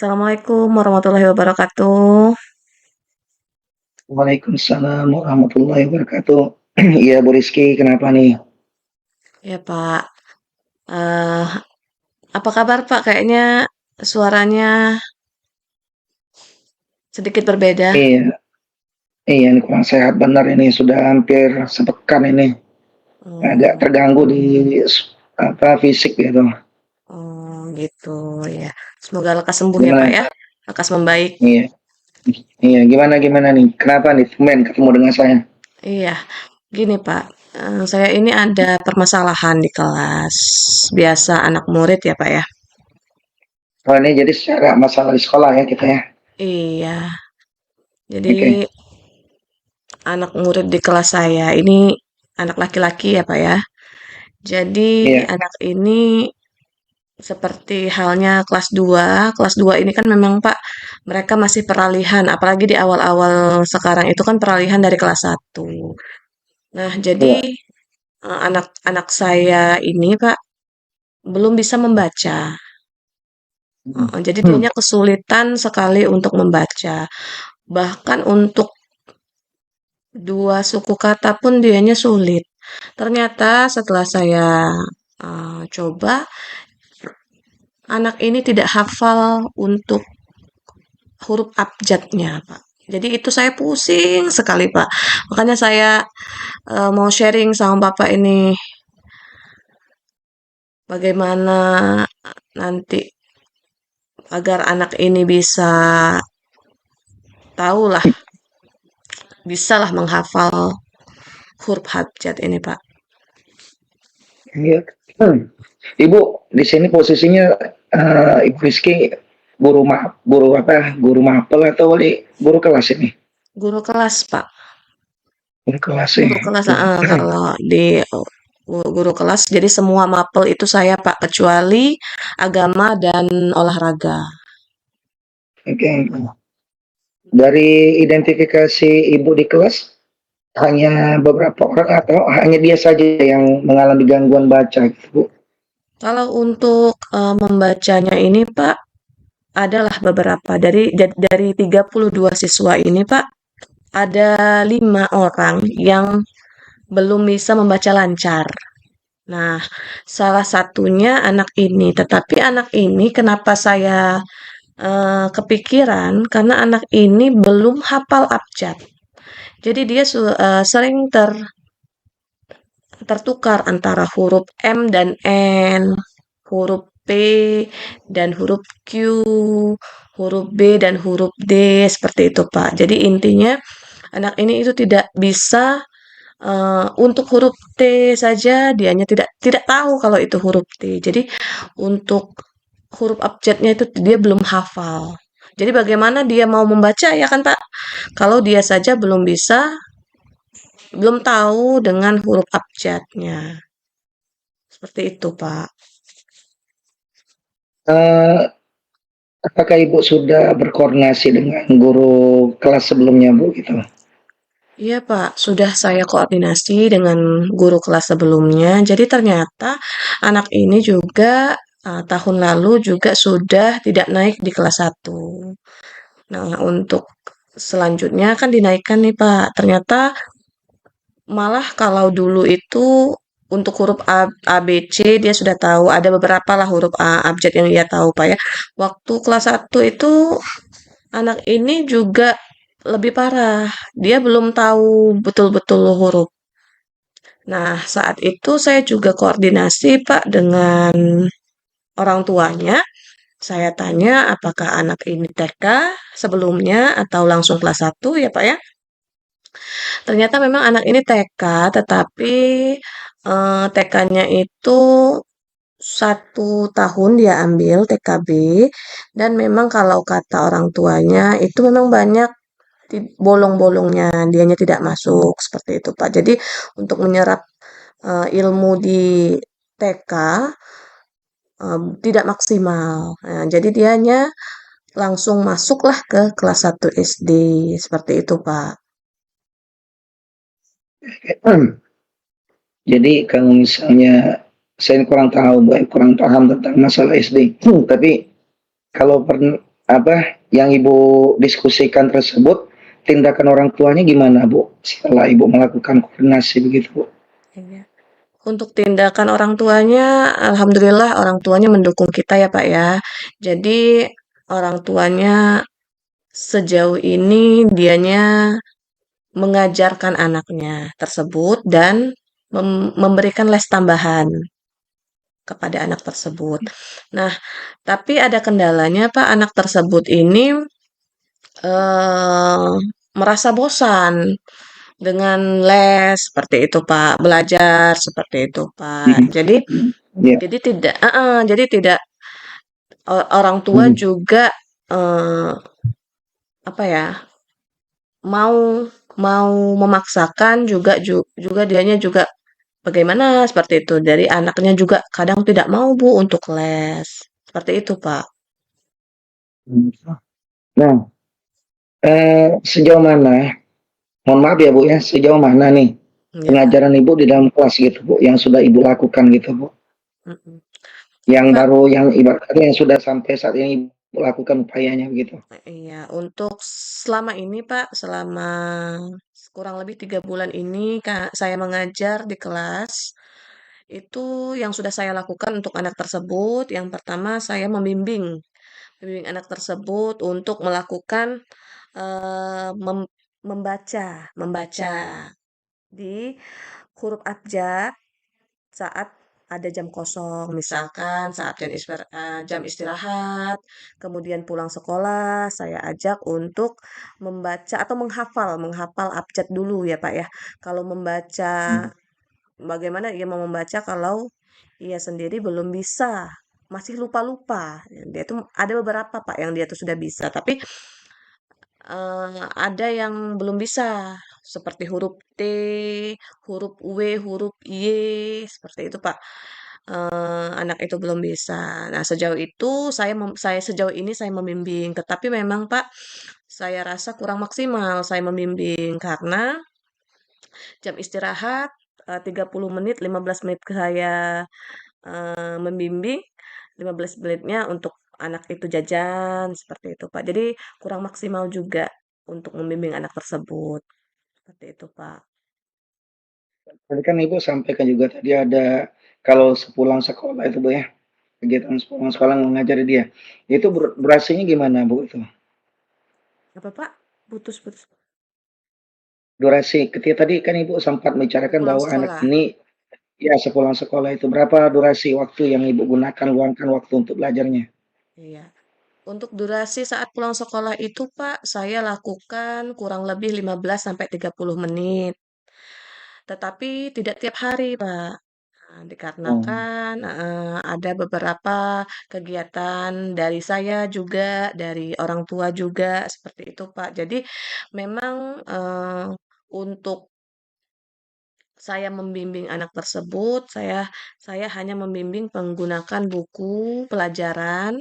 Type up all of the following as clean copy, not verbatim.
Assalamualaikum warahmatullahi wabarakatuh. Waalaikumsalam warahmatullahi wabarakatuh. Iya, Bu Rizky, kenapa nih? Ya Pak, eh apa kabar Pak? Kayaknya suaranya sedikit berbeda. Iya, iya, ini kurang sehat benar ini. Sudah hampir sepekan ini. Agak Hmm, terganggu di fisik gitu. gitu ya. Semoga lekas sembuh ya Pak Gimana? ya. Lekas membaik. Iya, iya, gimana nih? Kenapa nih? Tumben ketemu dengan saya. Iya, gini Pak. Saya ini ada permasalahan di kelas. Biasa anak murid ya Pak ya. Oh, ini jadi secara masalah di sekolah ya kita ya. Iya, Oke, jadi anak murid di kelas saya ini anak laki-laki ya Pak ya. Jadi iya, anak ini seperti halnya kelas 2 ini kan memang Pak, mereka masih peralihan, apalagi di awal-awal sekarang itu kan peralihan dari kelas 1. Nah, jadi iya. anak-anak saya ini Pak, belum bisa membaca. Jadi Hmm. dianya kesulitan sekali untuk membaca. Bahkan untuk dua suku kata pun dianya sulit. Ternyata setelah saya coba, anak ini tidak hafal untuk huruf abjadnya, Pak. Jadi itu saya pusing sekali, Pak. Makanya saya mau sharing sama Bapak ini bagaimana nanti agar anak ini bisa tahulah, bisalah menghafal huruf abjad ini, Pak. Iya. Hmm. Ibu di sini posisinya Ibu Rizky guru apa? Guru mapel atau guru kelas ini? Guru kelas, Pak. Guru kelas ya. Guru kelas, kalau di guru kelas, jadi semua mapel itu saya, Pak, kecuali agama dan olahraga. Oke. Dari identifikasi ibu di kelas, hanya beberapa orang atau hanya dia saja yang mengalami gangguan baca gitu, Bu? Kalau untuk membacanya ini, Pak, adalah beberapa dari 32 siswa ini, Pak, ada 5 orang yang belum bisa membaca lancar. Nah, salah satunya anak ini. Tetapi anak ini kenapa saya kepikiran karena anak ini belum hafal abjad. Jadi dia sering tertukar antara huruf M dan N, huruf P dan huruf Q, huruf B dan huruf D, seperti itu, Pak. Jadi intinya anak ini itu tidak bisa untuk huruf T saja dianya tidak tidak tahu kalau itu huruf T. Jadi untuk huruf abjadnya itu dia belum hafal. Jadi bagaimana dia mau membaca ya kan Pak? Kalau dia saja belum tahu dengan huruf abjadnya. Seperti itu, Pak. Eh, apakah ibu sudah berkoordinasi dengan guru kelas sebelumnya, Bu? Gitu. Iya, Pak. Sudah saya koordinasi dengan guru kelas sebelumnya. Jadi ternyata anak ini juga tahun lalu juga sudah tidak naik di kelas 1. Nah, untuk selanjutnya kan dinaikkan nih, Pak. Ternyata malah kalau dulu itu untuk huruf A, B, C dia sudah tahu. Ada beberapa lah huruf abjad yang dia tahu, Pak ya. Waktu kelas 1 itu anak ini juga lebih parah. Dia belum tahu betul-betul huruf. Nah, saat itu saya juga koordinasi, Pak, dengan orang tuanya. Saya tanya apakah anak ini TK sebelumnya atau langsung kelas 1 ya, Pak ya. Ternyata memang anak ini TK, tetapi TK-nya itu 1 tahun dia ambil TKB, dan memang kalau kata orang tuanya itu memang banyak bolong-bolongnya, dianya tidak masuk seperti itu Pak. Jadi untuk menyerap ilmu di TK tidak maksimal. Nah, jadi dianya langsung masuklah ke kelas 1 SD seperti itu Pak. Jadi kalau misalnya saya kurang tahu, Bu, kurang paham tentang masalah SD. Tapi kalau apa yang Ibu diskusikan tersebut, tindakan orang tuanya gimana, Bu? Setelah Ibu melakukan koordinasi begitu, Bu? Iya. Untuk tindakan orang tuanya, alhamdulillah orang tuanya mendukung kita ya Pak ya. Jadi orang tuanya sejauh ini dianya mengajarkan anaknya tersebut dan memberikan les tambahan kepada anak tersebut. Nah, tapi ada kendalanya Pak, anak tersebut ini eh, merasa bosan dengan les seperti itu Pak, belajar seperti itu Pak. Mhm. Iya. Jadi tidak orang tua Mhm. juga eh, apa ya, mau mau memaksakan juga dianya juga bagaimana seperti itu. Dari anaknya juga kadang tidak mau Bu untuk les. Seperti itu Pak. Nah, sejauh mana, mohon maaf ya Bu ya, sejauh mana nih Ya Pak. pengajaran Ibu di dalam kelas gitu Bu, yang sudah Ibu lakukan gitu Bu? Mm-mm. Yang Pak, baru, yang ibaratnya yang sudah sampai saat ini Ibu lakukan upayanya begitu. iya, untuk selama ini Pak, selama kurang lebih 3 bulan ini Kak, saya mengajar di kelas, itu yang sudah saya lakukan untuk anak tersebut, yang pertama saya membimbing anak tersebut untuk melakukan membaca di huruf abjad saat ada jam kosong, misalkan saat jam istirahat, kemudian pulang sekolah, saya ajak untuk membaca atau menghafal abjad dulu ya Pak ya. Kalau membaca, Hmm. bagaimana ia mau membaca kalau ia sendiri belum bisa, masih lupa-lupa. Dia tuh ada beberapa Pak yang dia tuh sudah bisa, tapi ada yang belum bisa, seperti huruf T, huruf W, huruf Y, seperti itu, Pak. Anak itu belum bisa. Nah, sejauh itu saya sejauh ini saya membimbing, tetapi memang, Pak, saya rasa kurang maksimal saya membimbing karena jam istirahat 30 menit, 15 menit saya membimbing, 15 menitnya untuk anak itu jajan, seperti itu, Pak. Jadi kurang maksimal juga untuk membimbing anak tersebut, seperti itu, Pak. Tadi kan Ibu sampaikan juga tadi ada kalau sepulang sekolah itu Bu ya, kegiatan sepulang sekolah mengajari dia. Itu durasinya gimana Bu itu? Apa, Pak? Putus-putus. Durasi ketika tadi kan Ibu sempat membicarakan Pulang bahwa anak sekolah. ini ya sepulang sekolah itu berapa durasi waktu yang Ibu gunakan luangkan waktu untuk belajarnya? Iya. Untuk durasi saat pulang sekolah itu, Pak, saya lakukan kurang lebih 15 sampai 30 menit. Tetapi tidak tiap hari, Pak. Nah, Oh, dikarenakan ada beberapa kegiatan dari saya juga, dari orang tua juga, seperti itu, Pak. Jadi memang untuk saya membimbing anak tersebut, saya hanya membimbing menggunakan buku pelajaran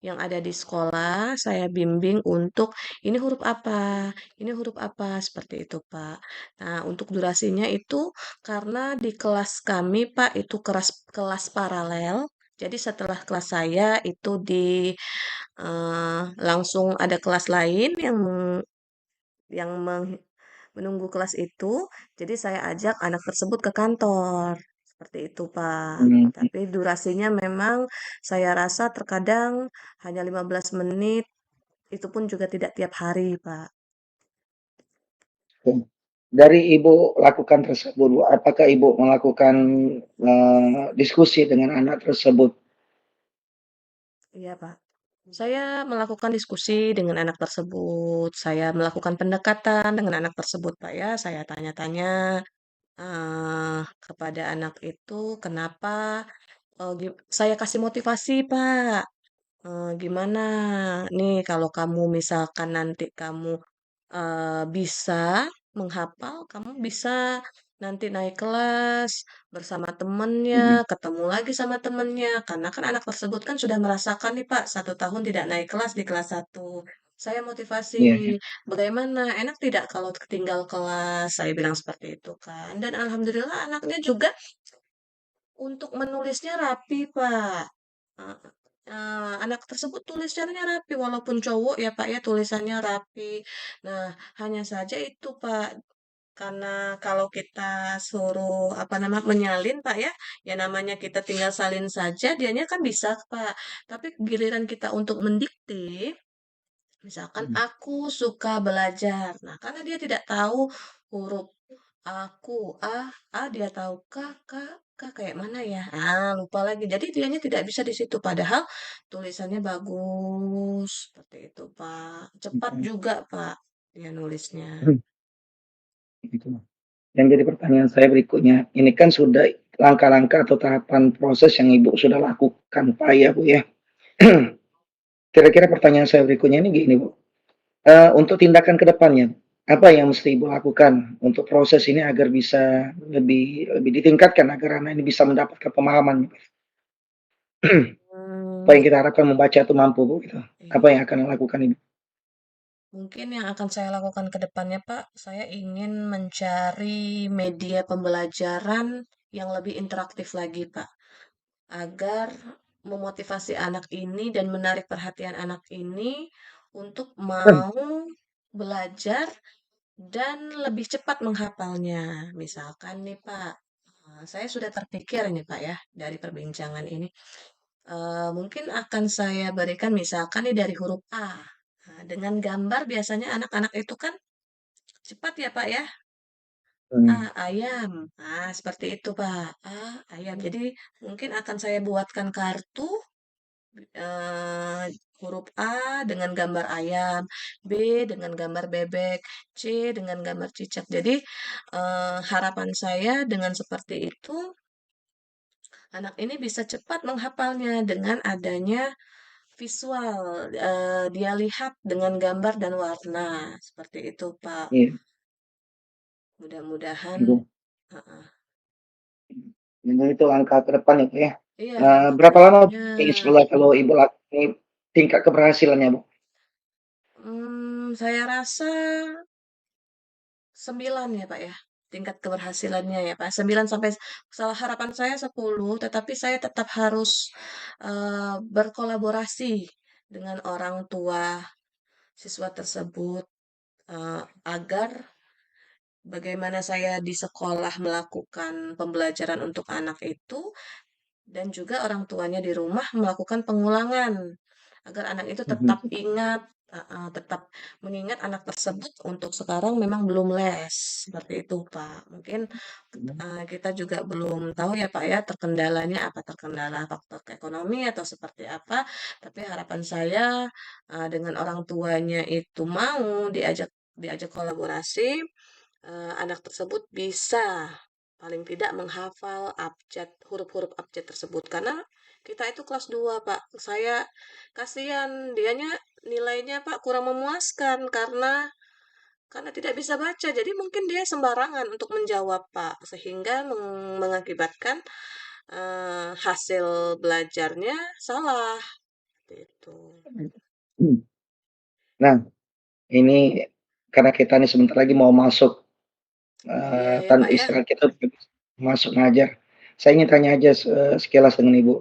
yang ada di sekolah, saya bimbing untuk ini huruf apa, ini huruf apa, seperti itu, Pak. Nah, untuk durasinya itu karena di kelas kami, Pak, itu kelas kelas paralel. Jadi setelah kelas saya itu langsung ada kelas lain yang menunggu kelas itu. Jadi saya ajak anak tersebut ke kantor. Seperti itu, Pak. hmm, Tapi durasinya memang saya rasa terkadang hanya 15 menit, itu pun juga tidak tiap hari, Pak. oke. Dari Ibu lakukan tersebut, Bu, apakah Ibu melakukan diskusi dengan anak tersebut? Iya, Pak. Saya melakukan diskusi dengan anak tersebut. Saya melakukan pendekatan dengan anak tersebut, Pak ya. Saya tanya-tanya kepada anak itu kenapa. Saya kasih motivasi, Pak. Gimana nih kalau kamu misalkan nanti kamu bisa menghafal, kamu bisa nanti naik kelas bersama temennya, Mhm. ketemu lagi sama temennya, karena kan anak tersebut kan sudah merasakan nih Pak, 1 tahun tidak naik kelas di kelas 1. Saya motivasi, Iya, iya. bagaimana, enak tidak kalau ketinggal kelas? Saya bilang seperti itu kan. Dan alhamdulillah anaknya juga untuk menulisnya rapi, Pak. anak tersebut tulisannya rapi, walaupun cowok ya Pak ya, tulisannya rapi. Nah, hanya saja itu Pak, karena kalau kita suruh apa nama menyalin Pak ya, ya namanya kita tinggal salin saja, dianya kan bisa Pak. Tapi giliran kita untuk mendikte, misalkan Hmm. aku suka belajar. Nah, karena dia tidak tahu huruf aku, dia tahu K kayak mana ya? Lupa lagi. Jadi dianya tidak bisa di situ. Padahal tulisannya bagus. Seperti itu, Pak. Cepat juga, Pak, dia nulisnya. Gitu. Yang jadi pertanyaan saya berikutnya, ini kan sudah langkah-langkah atau tahapan proses yang Ibu sudah lakukan, Pak ya, Bu ya. Kira-kira pertanyaan saya berikutnya ini gini, Bu. Untuk tindakan ke depannya, apa yang mesti Ibu lakukan untuk proses ini agar bisa lebih lebih ditingkatkan agar anak ini bisa mendapatkan pemahaman? Apa Hmm, yang kita harapkan membaca itu mampu, Bu, gitu. Apa iya. yang akan dilakukan Ibu? Mungkin yang akan saya lakukan ke depannya, Pak, saya ingin mencari media pembelajaran yang lebih interaktif lagi, Pak. Agar memotivasi anak ini dan menarik perhatian anak ini untuk mau belajar dan lebih cepat menghafalnya. Misalkan nih Pak, saya sudah terpikir ini Pak ya dari perbincangan ini. Mungkin akan saya berikan misalkan nih dari huruf A. Nah, dengan gambar biasanya anak-anak itu kan cepat ya Pak ya. Hmm, Ayam. Seperti itu Pak. Ayam. Jadi mungkin akan saya buatkan kartu eee, huruf A dengan gambar ayam, B dengan gambar bebek, C dengan gambar cicak. Jadi, harapan saya dengan seperti itu, anak ini bisa cepat menghafalnya dengan adanya visual, dia lihat dengan gambar dan warna, seperti itu, Pak. iya, Mudah-mudahan itu. heeh. Jadi itu langkah ke depan itu ya. Iya, langkah ke Berapa lama depannya, insya kalau Ibu ini tingkat keberhasilannya, Bu? saya rasa 9 ya, Pak, ya, tingkat keberhasilannya ya, Pak. 9 sampai salah harapan saya 10, tetapi saya tetap harus, berkolaborasi dengan orang tua siswa tersebut, agar bagaimana saya di sekolah melakukan pembelajaran untuk anak itu dan juga orang tuanya di rumah melakukan pengulangan, agar anak itu tetap Mhm. ingat tetap mengingat anak tersebut untuk sekarang memang belum les, seperti itu, Pak. Mungkin, kita juga belum tahu ya, Pak, ya, terkendalanya apa, terkendala faktor ekonomi atau seperti apa, tapi harapan saya, dengan orang tuanya itu mau diajak diajak kolaborasi, anak tersebut bisa paling tidak menghafal abjad huruf-huruf abjad tersebut. Karena kita itu kelas 2 Pak. Saya kasihan dianya nilainya, Pak, kurang memuaskan karena tidak bisa baca. Jadi mungkin dia sembarangan untuk menjawab, Pak, sehingga mengakibatkan, hasil belajarnya salah, gitu. Hmm. Nah, ini karena kita nih sebentar lagi mau masuk, Iya ya, Pak, ya. istirahat kita masuk ngajar. Saya ingin tanya aja sekilas dengan Ibu.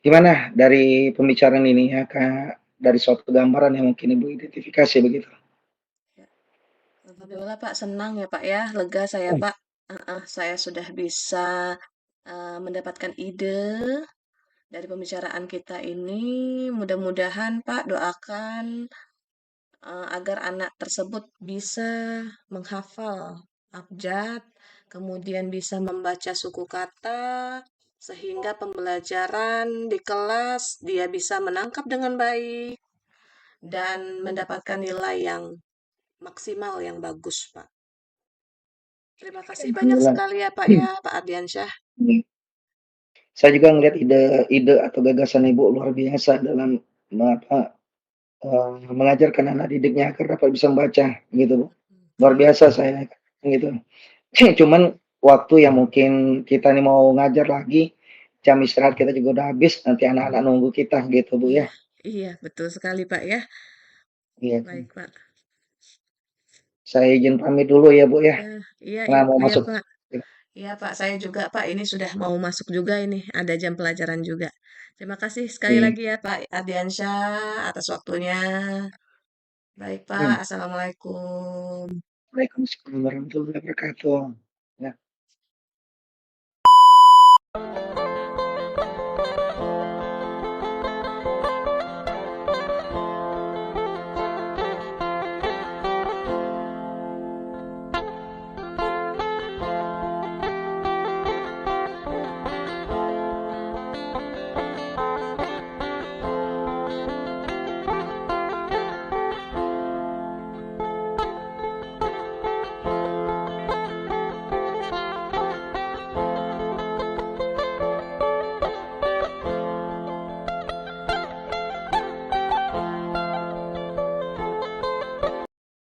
Gimana dari pembicaraan ini ya, Kak, dari suatu gambaran yang mungkin Ibu identifikasi begitu? Ya, alhamdulillah, Pak, senang ya, Pak, ya, lega saya, Hmm, Pak. Saya sudah bisa, mendapatkan ide dari pembicaraan kita ini. Mudah-mudahan, Pak, doakan agar anak tersebut bisa menghafal abjad, kemudian bisa membaca suku kata, sehingga pembelajaran di kelas dia bisa menangkap dengan baik dan mendapatkan nilai yang maksimal yang bagus, Pak. Terima kasih banyak alhamdulillah. sekali ya, Pak Hmm, ya, Pak Ardiansyah. iya. Saya juga ngelihat ide-ide atau gagasan Ibu luar biasa dalam apa, mengajarkan anak didiknya agar dapat bisa membaca gitu, Bu. Luar Iya, biasa saya gitu. Cuman waktu yang mungkin kita nih mau ngajar lagi, jam istirahat kita juga udah habis, nanti anak-anak nunggu kita gitu, Bu, iya, ya. iya, betul sekali, Pak ya. Iya, Baik, Pak. saya izin pamit dulu ya, Bu, ya, Ya, iya, karena mau iya, masuk. Pak. Iya, Pak. Saya juga, Pak. Ini sudah mau masuk juga ini. Ada jam pelajaran juga. Terima kasih sekali Oke. lagi ya Pak Ardiansyah atas waktunya. Baik Pak, Hmm. Assalamualaikum. Waalaikumsalam warahmatullahi wabarakatuh.